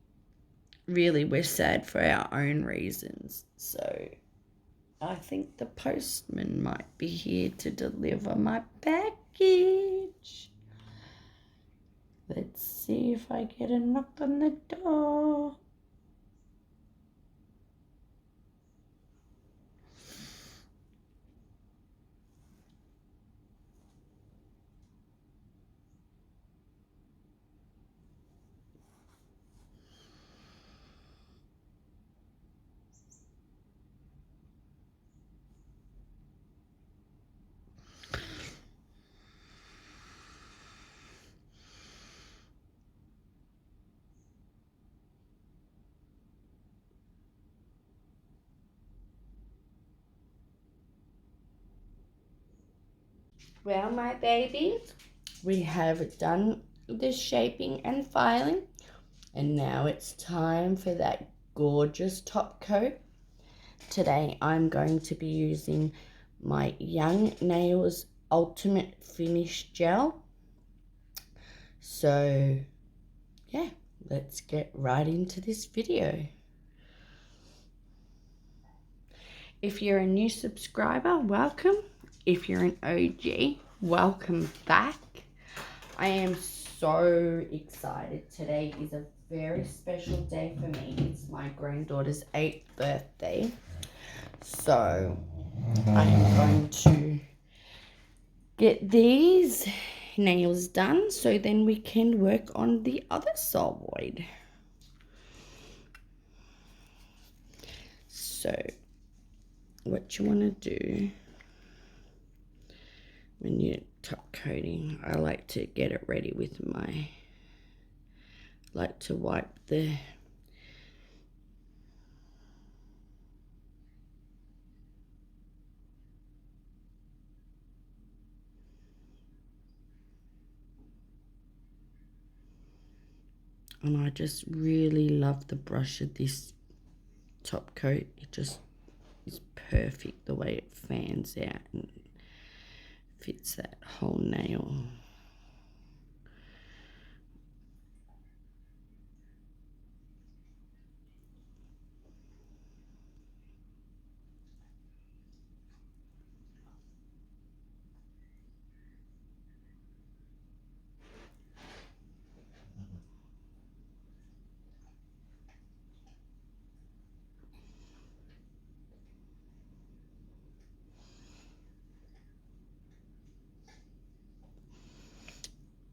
really, we're sad for our own reasons. So I think the postman might be here to deliver my package. Let's see if I get a knock on the door. Well, my babies, we have done the shaping and filing, and now it's time for that gorgeous top coat. Today I'm going to be using my Young Nails Ultimate Finish Gel. So yeah, let's get right into this video. If you're a new subscriber, welcome. If you're an OG, welcome back. I am so excited. Today is a very special day for me. It's my granddaughter's 8th birthday. So I am going to get these nails done so then we can work on the other side. So what you want to do when you're top coating, I like to get it ready with my, like to wipe the and I just really love the brush of this top coat. It just is perfect the way it fans out and fits that whole nail.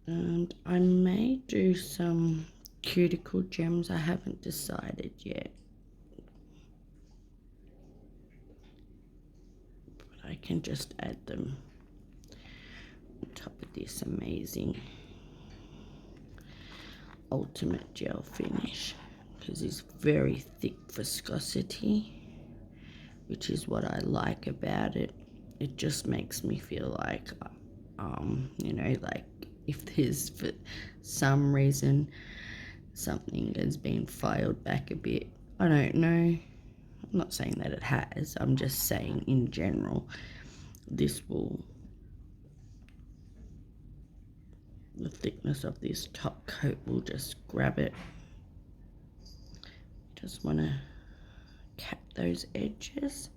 And I may do some cuticle gems. I haven't decided yet. But I can just add them on top of this amazing ultimate gel finish, because it's very thick viscosity, which is what I like about it. It just makes me feel like, you know, like if there's for some reason something has been filed back a bit, I don't know, I'm not saying that it has, I'm just saying in general, this will, the thickness of this top coat will just grab it. Just want to cap those edges,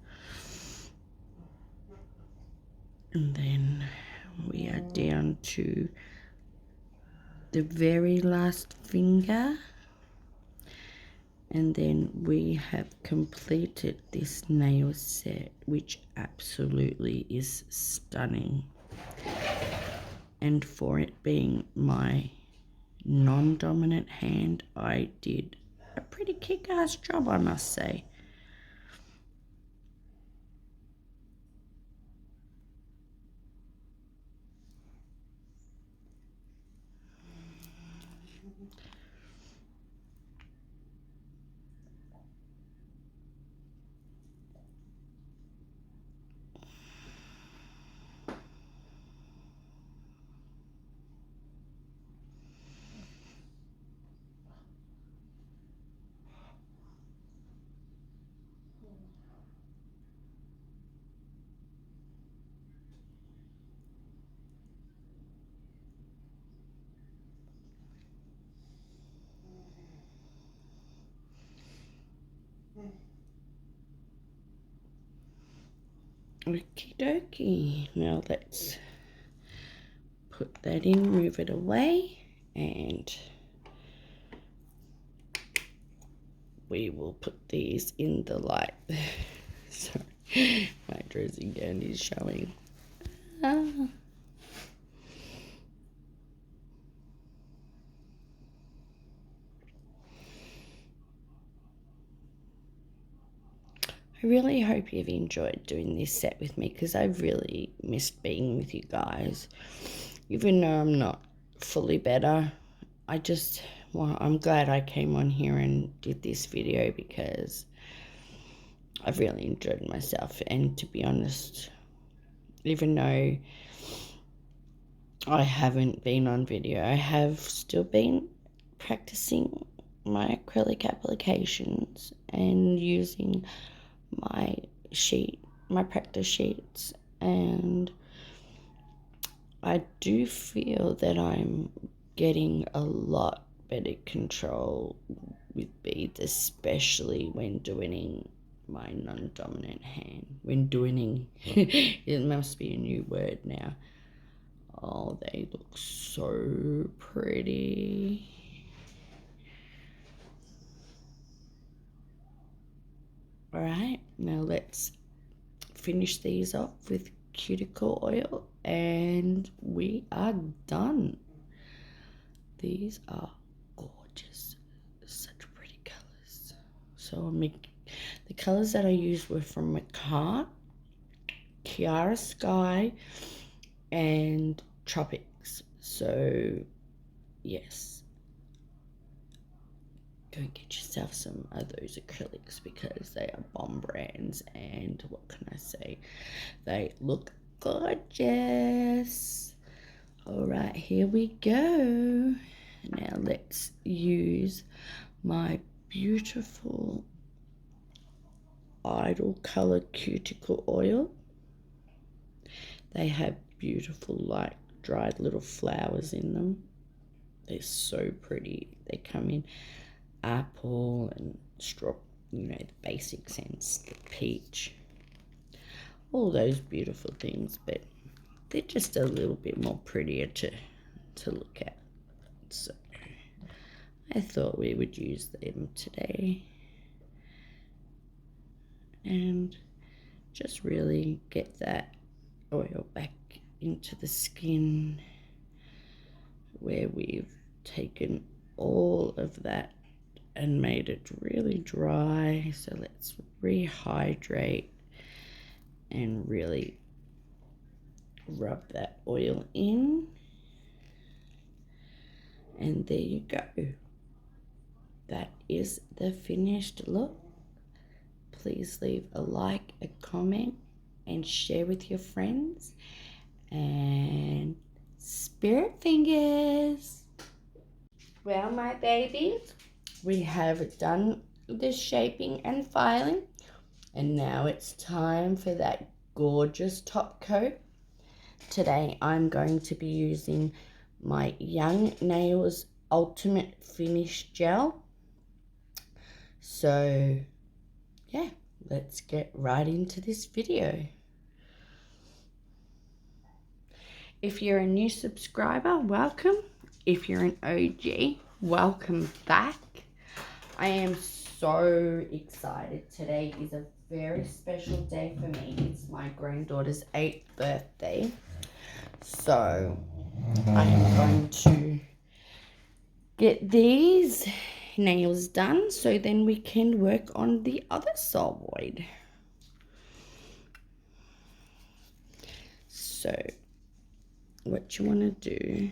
and then we are down to the very last finger, and then we have completed this nail set, which absolutely is stunning. And for it being my non-dominant hand, I did a pretty kick-ass job, I must say. Okie dokie. Now let's put that in, move it away, and we will put these in the light. Sorry, my dressing gown is showing. I really hope you've enjoyed doing this set with me, because I've really missed being with you guys. Even though I'm not fully better, I'm glad I came on here and did this video, because I've really enjoyed myself. And to be honest, even though I haven't been on video. I have still been practicing my acrylic applications and using my practice sheets, and I do feel that I'm getting a lot better control with beads, especially when doing my non-dominant hand. When doing, it must be a new word now. Oh, they look so pretty. Alright, now let's finish these off with cuticle oil and we are done. These are gorgeous, such pretty colors. So the colors that I used were from Markartt, Kiara Sky, and Tropix. So yes, go and get yourself some of those acrylics because they are bomb brands, and what can I say, they look gorgeous. All right, here we go. Now let's use my beautiful Idle Color Cuticle Oil. They have beautiful, like, dried little flowers in them. They're so pretty. They come in apple and straw, you know, the basic scents, the peach, all those beautiful things, but they're just a little bit more prettier to look at. So I thought we would use them today and just really get that oil back into the skin where we've taken all of that and made it really dry. So let's rehydrate and really rub that oil in, and there you go. That is the finished look. Please leave a like, a comment, and share with your friends. And spirit fingers. Well, my babies, we have done the shaping and filing, and now it's time for that gorgeous top coat. Today I'm going to be using my Young Nails Ultimate Finish Gel. So yeah, let's get right into this video. If you're a new subscriber, welcome. If you're an OG, welcome back. I am so excited. Today is a very special day for me. It's my granddaughter's 8th birthday. So I am going to get these nails done so then we can work on the other solenoid. So what you want to do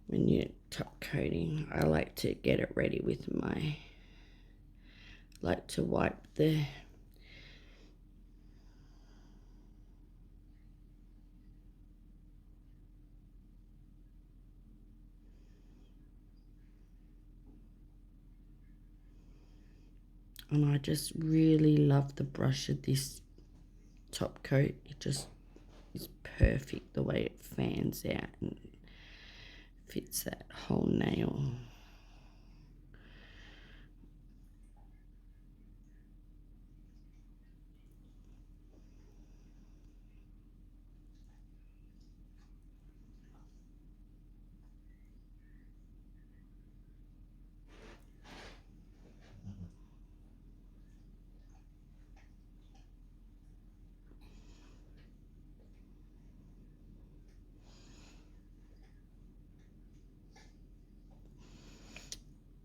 when you're top coating, I like to get it ready with my, like to wipe the and I just really love the brush of this top coat. It just is perfect the way it fans out and fits that whole nail.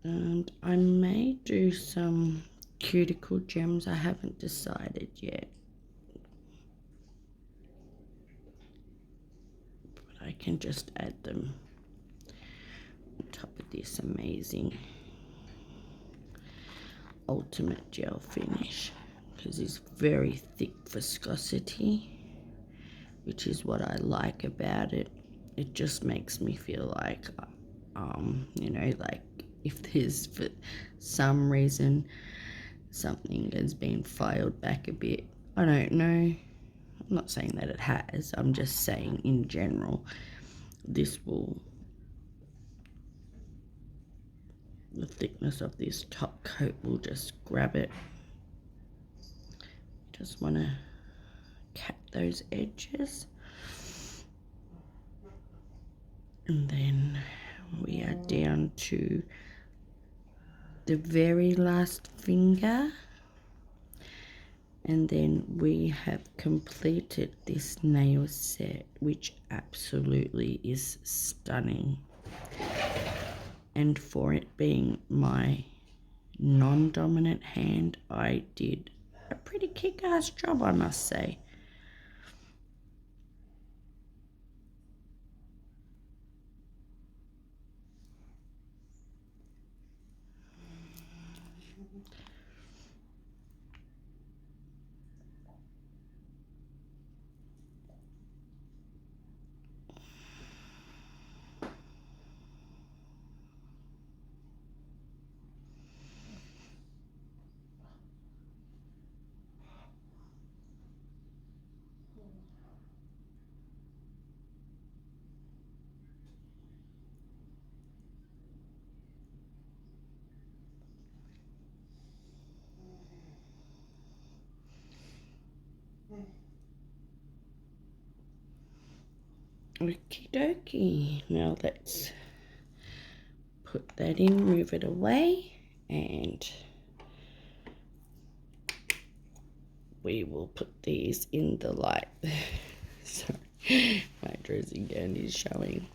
And I may do some cuticle gems. I haven't decided yet. But I can just add them on top of this amazing ultimate gel finish because it's very thick viscosity. which is what I like about it. It just makes me feel like, you know, like if there's for some reason something has been filed back a bit, I don't know. I'm not saying that it has, I'm just saying in general, this will, the thickness of this top coat will just grab it. Just want to cap those edges. And then we are down to the very last finger. And then we have completed this nail set, which absolutely is stunning. And for it being my non-dominant hand, I did a pretty kick-ass job, I must say. Okie dokie. Now let's put that in, move it away, and we will put these in the light. Sorry, my dressing gown is showing.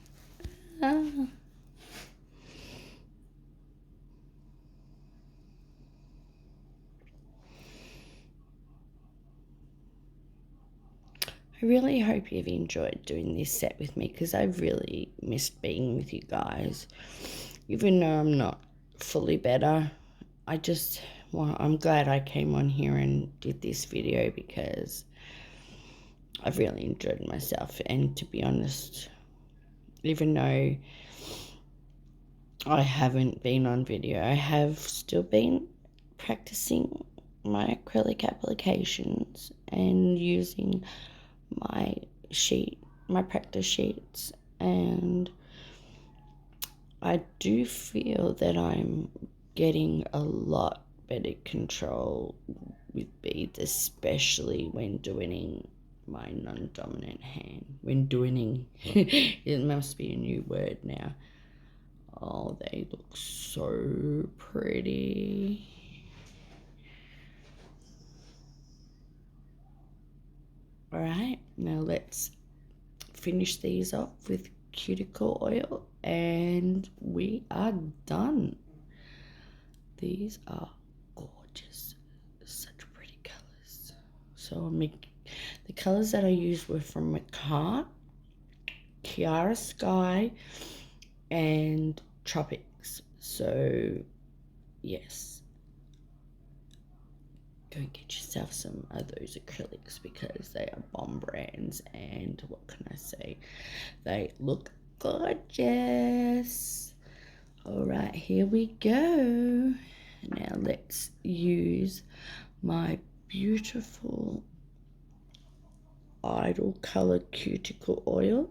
I really hope you've enjoyed doing this set with me, because I've really missed being with you guys. Even though I'm not fully better, I'm glad I came on here and did this video, because I've really enjoyed myself. And to be honest, even though I haven't been on video, I have still been practicing my acrylic applications and using my practice sheets, and I do feel that I'm getting a lot better control with beads, especially when doing my non-dominant hand. When doing, it must be a new word now. Oh, they look so pretty. Alright, now let's finish these off with cuticle oil and we are done. These are gorgeous, such pretty colors. So the colors that I used were from Markartt, Kiara Sky, and Tropix. So yes, go and get yourself some of those acrylics, because they are bomb brands, and what can I say, they look gorgeous. All right, here we go. Now let's use my beautiful Idle Color Cuticle Oil.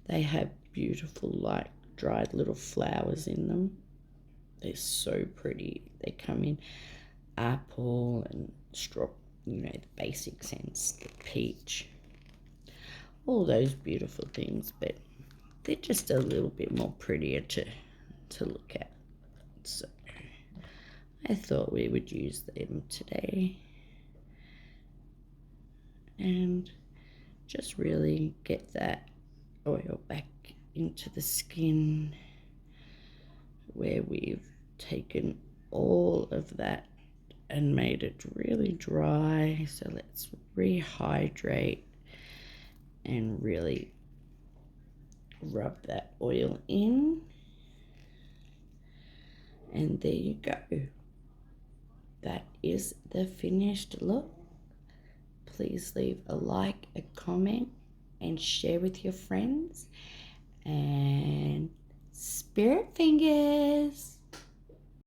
They have beautiful, like, dried little flowers in them. They're so pretty. They come in apple and straw, you know, the basic scents, the peach, all those beautiful things, but they're just a little bit more prettier to look at. So I thought we would use them today and just really get that oil back into the skin where we've taken all of that and made it really dry. So let's rehydrate and really rub that oil in, and there you go. That is the finished look. please leave a like, a comment, and share with your friends. And spirit fingers.